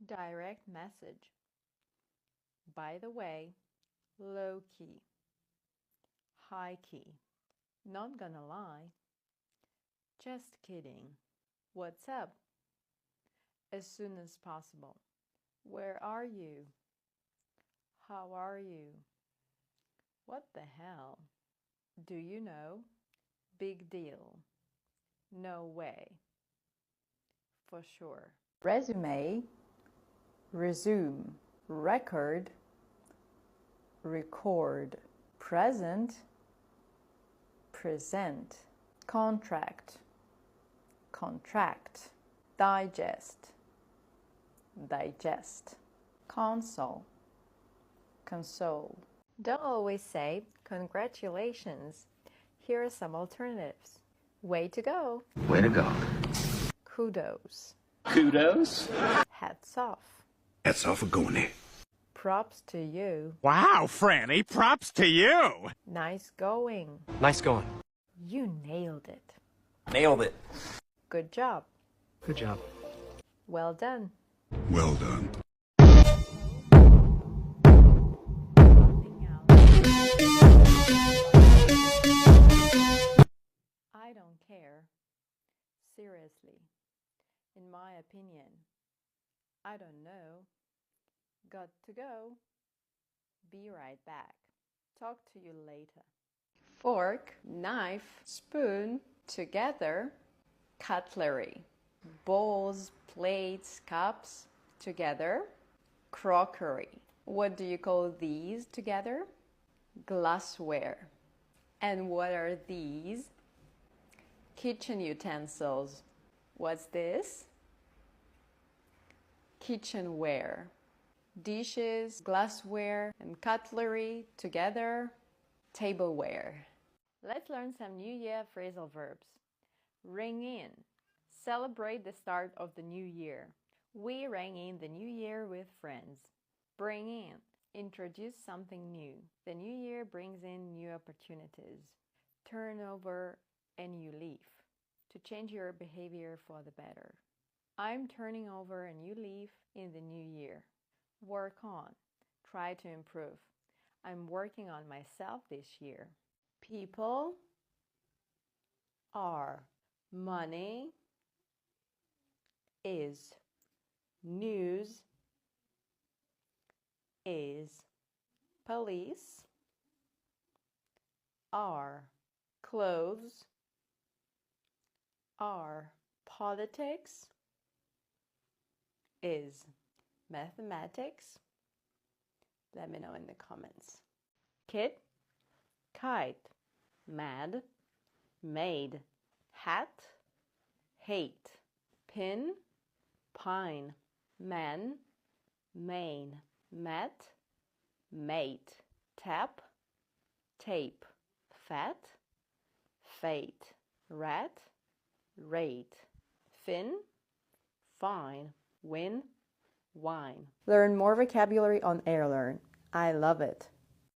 Direct message. By the way, low key. High key. Not gonna lie. Just kidding. What's up? As soon as possible. Where are you? How are you? What the hell? Do you know? Big deal. No way. For sure. Resume, resume, record, record, present, present, contract, contract, digest, digest, console, console. Don't always say congratulations. Here are some alternatives. Way to go. Way to go. Kudos. Kudos. Hats off. Hats off for going there. Props to you. Wow, Franny, props to you. Nice going. Nice going. You nailed it. Nailed it. Good job. Good job. Well done. Well done. I don't care. Seriously. In my opinion. I don't know. Got to go. Be right back. Talk to you later. Fork, knife, spoon, together, cutlery. Bowls, plates, cups, together, crockery. What do you call these together? Glassware. And what are these? Kitchen utensils. What's this? Kitchenware. Dishes, glassware, and cutlery together, tableware. Let's learn some New Year phrasal verbs. Ring in. Celebrate the start of the new year. We rang in the new year with friends. Bring in. Introduce something new. The new year brings in new opportunities. Turn over a new leaf. To change your behavior for the better. I'm turning over a new leaf in the new year. Work on. Try to improve. I'm working on myself this year. People are. Money is. News is. Police are. Clothes are. Politics is. Mathematics? Let me know in the comments. Kid, kite, mad, maid, hat, hate, pin, pine, man, main, mat, mate, tap, tape, fat, fate, rat, rate, fin, fine, win, wine. Learn more vocabulary on AirLearn. I love it.